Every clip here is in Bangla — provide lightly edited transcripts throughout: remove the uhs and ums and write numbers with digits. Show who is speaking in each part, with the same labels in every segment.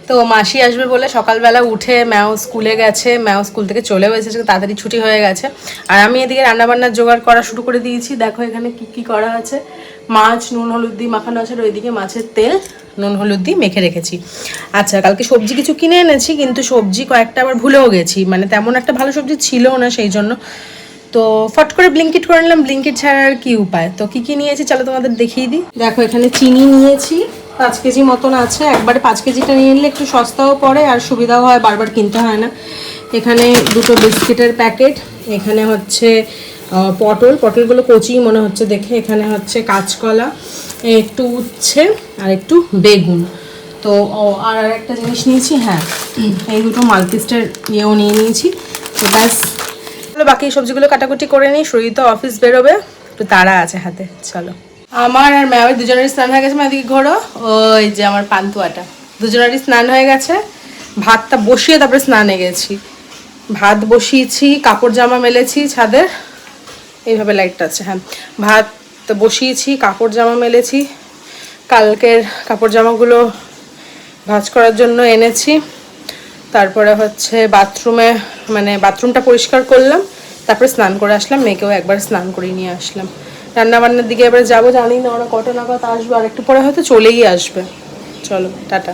Speaker 1: তো মাসি আসবে বলে সকালবেলা উঠে ম্যাও স্কুলে গেছে, ম্যাও স্কুল থেকে চলেও এসেছে, তাড়াতাড়ি ছুটি হয়ে গেছে। আর আমি এদিকে রান্নাবান্নার জোগাড় করা শুরু করে দিয়েছি। দেখো এখানে কি কি করা আছে, মাছ নুন হলুদ দিয়ে মাখানো আছে, আর ওইদিকে মাছের তেল নুন হলুদ দিয়ে মেখে রেখেছি। আচ্ছা, কালকে সবজি কিছু কিনে এনেছি, কিন্তু সবজি কয়েকটা আবার ভুলেও গেছি, মানে তেমন একটা ভালো সবজি ছিল না, সেই জন্য তো ফট করে ব্লিঙ্কিট করে নিলাম। ব্লিঙ্কিট ছাড়া আর কি উপায়। তো কি কি নিয়েছি চলো তোমাদের দেখিয়ে দিই। দেখো এখানে চিনি নিয়েছি 5 কেজি মতন আছে। একবারে 5 কেজিটা নিয়ে নিলে একটু সস্তাও পড়ে আর সুবিধাও হয়, বারবার কিনতে হয় না। এখানে 2টো বিস্কিটের প্যাকেট। এখানে হচ্ছে পটলগুলো কচি মনে হচ্ছে দেখে। এখানে হচ্ছে কাঁচকলা, একটু উচ্ছে আর একটু বেগুন। তো আর একটা জিনিস নিয়েছি, হ্যাঁ এই 2টো মালকিস্টের ইয়েও নিয়ে নিয়েছি। তো ব্যাস, বাকি সবজিগুলো কাটাকুটি করে নিই। সুরিত তো অফিস বেরোবে, একটু তাড়া আছে হাতে। চলো, আমার আর ম্যামের দুজনেরই স্নান হয়ে গেছে। এদিকে ঘোরো, ওই যে আমার পান্তুয়াটা, দুজনেরই স্নান হয়ে গেছে। ভাতটা বসিয়ে তারপরে স্নানে গেছি। ভাত বসিয়েছি, কাপড় জামা মেলেছি ছাদের, এইভাবে লাইটটা আছে, হ্যাঁ ভাত বসিয়েছি, কাপড় জামা মেলেছি। কালকের কাপড় জামাগুলো ভাঁজ করার জন্য এনেছি। তারপরে হচ্ছে বাথরুমে, মানে বাথরুমটা পরিষ্কার করলাম, তারপরে স্নান করে আসলাম। মেয়েকেও একবার স্নান করে নিয়ে আসলাম। রান্নাবান্নার দিকে এবার যাবো, জানি না ওরা কটা নাগাদ আসবে, আর একটু পরে হয়তো চলেই আসবে। চলো টাটা।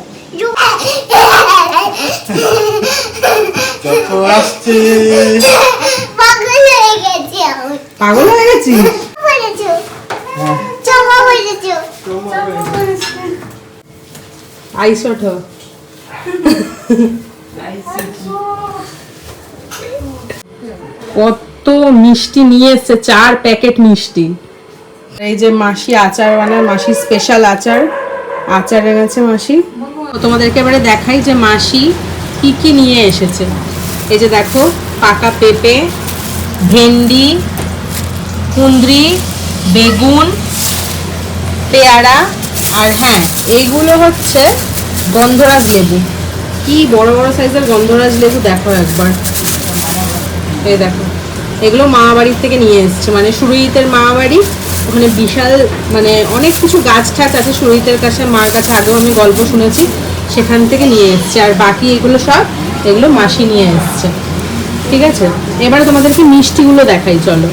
Speaker 1: পাগল হয়ে গেছি, আইস ওঠো। কত মিষ্টি নিয়ে এসছে, 4 প্যাকেট মিষ্টি। এই যে মাসি আচার বানায়, মাসি স্পেশাল আচার এনেছে মাসি। তোমাদেরকে এবারে দেখাই যে মাসি কি কি নিয়ে এসেছে। এই যে দেখো, পাকা পেঁপে, ভেন্ডি, কুঁদরি, বেগুন, পেয়ারা, আর হ্যাঁ এইগুলো হচ্ছে গন্ধরাজ লেবু। কি বড় বড় সাইজের গন্ধরাজ লেবু, দেখো একবার। এই দেখো, এগুলো মামা বাড়ির থেকে নিয়ে এসছে, মানে সুরহিতের মামা বাড়ি, ওখানে বিশাল মানে অনেক কিছু গাছ ঠাছ আছে সুরহিতের কাছে, মার কাছে আগেও আমি গল্প শুনেছি, সেখান থেকে নিয়ে এসছে। আর বাকি এগুলো সব এগুলো মাসি নিয়ে এসছে। ঠিক আছে, এবারে তোমাদেরকে মিষ্টিগুলো দেখাই। চলো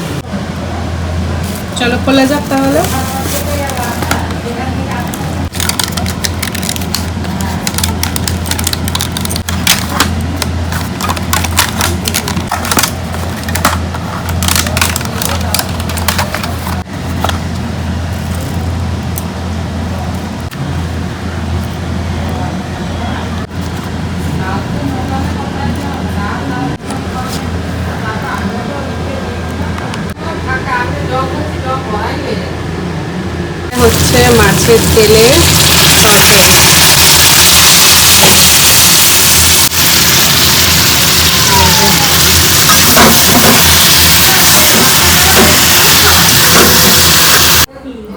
Speaker 1: চলো খোলা যাক তাহলে। হচ্ছে মাছের তেলের তরকারি।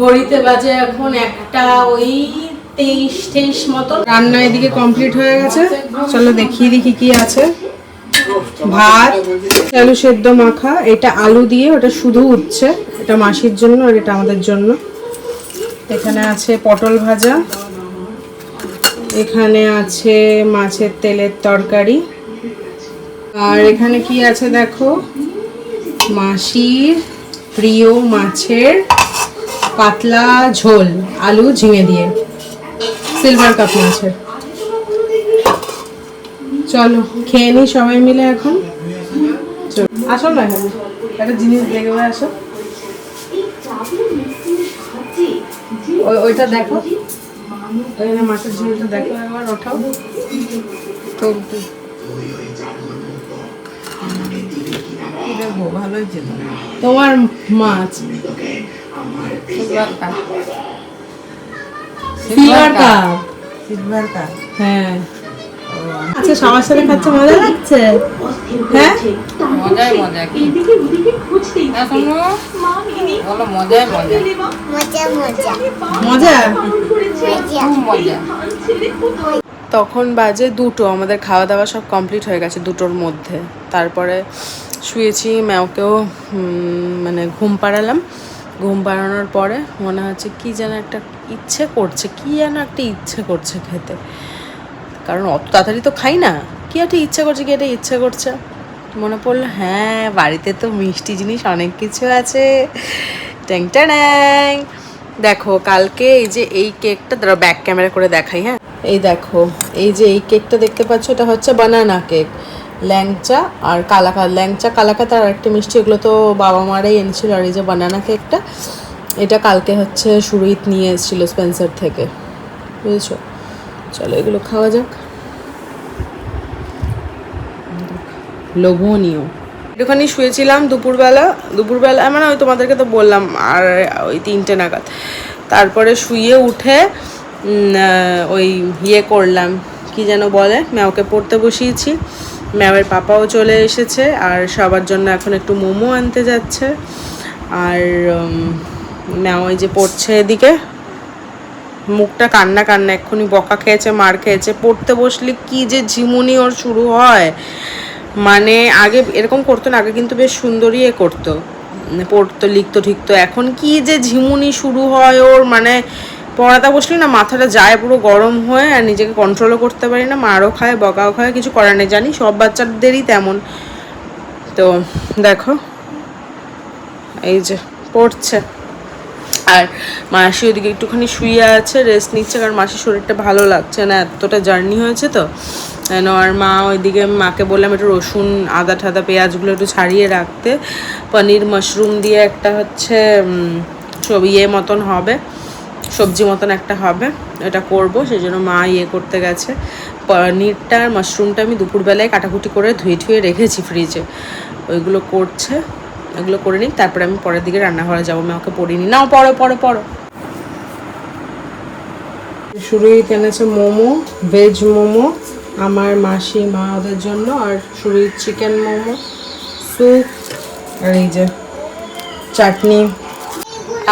Speaker 1: ঘড়িতে বাজে এখন 1টা ওই 23 মতো। রান্না এদিকে কমপ্লিট হয়ে গেছে। চলো দেখিয়ে দিই কি কি আছে। ভাত, আলু সেদ্ধ মাখা, এটা আলু দিয়ে, ওটা শুধু উচ্ছে, এটা মাসির জন্য আর এটা আমাদের জন্য। এখানে আছে পটল ভাজা, এখানে আছে মাছের তেলের তরকারি, আর এখানে কি আছে দেখো, মাসির প্রিয় মাছের পাতলা ঝোল, আলু ঝিঙে দিয়ে, সিলভার কাপ মাছের। চলো খেয়ে নি সবাই মিলে এখন। আসো না, এখানে একটা জিনিস দেখবে, আসো। ওইটা দেখো, ওইখানে মাছের ঝোলটা দেখো একবার, ওঠাও তো। দেখবো ভালোই ছিল তোমার মাছ, সিলভার কাপ, হ্যাঁ। আচ্ছা, সবার সাথে খাচ্ছে, মজা লাগছে? হ্যাঁ মজা। তখন বাজে 2টো, আমাদের খাওয়া দাওয়া সব কমপ্লিট হয়ে গেছে 2টোর মধ্যে। তারপরে শুয়েছি, ম্যাওকেও মানে ঘুম পাড়ালাম। ঘুম পাড়ানোর পরে মনে হচ্ছে কি যেন একটা ইচ্ছে করছে, কি যেন একটা ইচ্ছে করছে খেতে। কারণ অত তাড়াতাড়ি তো খাই না। কি একটা ইচ্ছা করছে, কি একটা ইচ্ছা করছে, মনে পড়লো হ্যাঁ বাড়িতে তো মিষ্টি জিনিস অনেক কিছু আছে। ট্যাং ট্যাং। দেখো কালকে এই যে এই কেকটা, ধরো ব্যাক ক্যামেরা করে দেখাই। হ্যাঁ এই দেখো, এই যে এই কেকটা দেখতে পাচ্ছ, এটা হচ্ছে বানানা কেক, ল্যাংচা আর কালাকাঁদ। ল্যাংচা কালাকাঁদ আর একটা মিষ্টি, এগুলো তো বাবা মারাই এনেছিল। আর এই যে বানানা কেকটা, এটা কালকে হচ্ছে সুরহিত নিয়ে এসেছিলো স্পেন্সার থেকে, বুঝেছো। চলো এগুলো খাওয়া যাক। লোভনীয়। একটুখানি শুয়েছিলাম দুপুরবেলা মানে ওই তোমাদেরকে তো বললাম, আর ওই 3টে নাগাদ। তারপরে শুয়ে উঠে ওই করলাম, কি যেন বলে, ম্যাওকে পড়তে বসিয়েছি। ম্যাওয়ের পাপাও চলে এসেছে, আর সবার জন্য এখন একটু মোমো আনতে যাচ্ছে। আর ম্যাও ওই যে পড়ছে এদিকে, মুখটা কান্না কান্না, এক্ষুনি বকা খেয়েছে, মার খেয়েছে। পড়তে বসলে কি যে ঝিমুনি ওর শুরু হয়, মানে আগে এরকম করতো না, আগে কিন্তু বেশ সুন্দরই করতো, পড়তো লিখতো ঠিকতো। এখন কি যে ঝিমুনি শুরু হয় ওর, মানে পড়াতে বসলে না মাথাটা যায় পুরো গরম হয়ে, আর নিজেকে কন্ট্রোলও করতে পারি না। মারও খায়, বকাও খায়, কিছু করার নেই, জানি সব বাচ্চাদেরই তেমন। তো দেখো এই যে পড়ছে, আর মাসি ওদিকে একটুখানি শুয়ে আছে, রেস্ট নিচ্ছে, কারণ মাসির শরীরটা ভালো লাগছে না, এতটা জার্নি হয়েছে তো। আর মা ওইদিকে, মাকে বললাম একটু রসুন আদা ঠাদা পেঁয়াজগুলো একটু ছাড়িয়ে রাখতে। পনির মাশরুম দিয়ে একটা হচ্ছে সব মতন হবে, সবজি মতন একটা হবে, এটা করব, সেই জন্য মা করতে গেছে। পনিরটা আর মাশরুমটা আমি দুপুরবেলায় কাটাকুটি করে ধুয়ে রেখেছি ফ্রিজে, ওইগুলো করছে। এগুলো করে নিই, তারপরে আমি পরের দিকে রান্নাঘরে যাবো। আমি ওকে পড়িনি, নাও পড়ো। শুরুই এনেছে মোমো, ভেজ মোমো, আমার মাসি মা ওদের জন্য, আর শুরুই চিকেন মোমো, স্যুপ, আর এই যে চাটনি।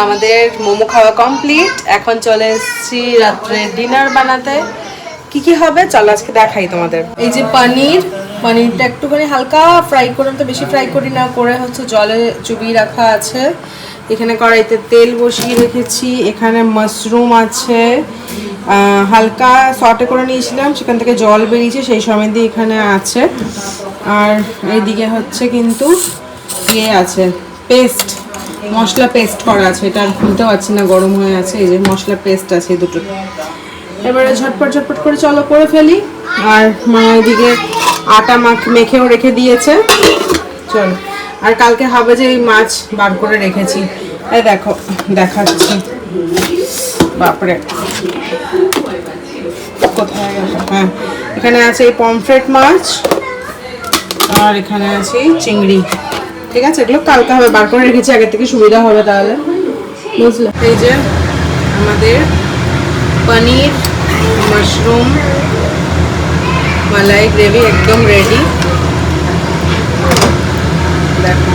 Speaker 1: আমাদের মোমো খাওয়া কমপ্লিট, এখন চলে এসেছি রাত্রে ডিনার বানাতে। কি হবে চলো আজকে দেখাই তোমাদের। এই যে পনিরটা একটুখানি হালকা ফ্রাই করে, তো বেশি ফ্রাই করি না, করে হচ্ছে জলে চুবিয়ে রাখা আছে। এখানে কড়াইতে তেল বসিয়ে রেখেছি, এখানে মাশরুম আছে, হালকা সটে করে নিয়েছিলাম, সেখান থেকে জল বেরিয়েছে, সেই সময় দিয়ে এখানে আছে। আর এইদিকে হচ্ছে কিন্তু আছে পেস্ট, মশলা পেস্ট করা আছে, এটা আর খুলতে পারছি না, গরম হয়ে আছে। এই যে মশলা পেস্ট আছে দুটো। এবারে ঝটপট করে চলো করে ফেলি। আর মা এদিকে আটা মেখেও রেখে দিয়েছে, চলো। আর কালকে হবে যে এই মাছ বার করে রেখেছি, এই দেখো দেখাচ্ছি। বাপরে কোথায় গেল, হ্যাঁ এখানে আছে এই পমফ্রেট মাছ, আর এখানে আছে চিংড়ি। ঠিক আছে, এগুলো কালকে হবে, বার করে রেখেছি আগে থেকে, সুবিধা হবে তাহলে, বুঝলে। এই যে আমাদের পনির মাশরুম মালাই গ্রেভি একদম রেডি। দেখো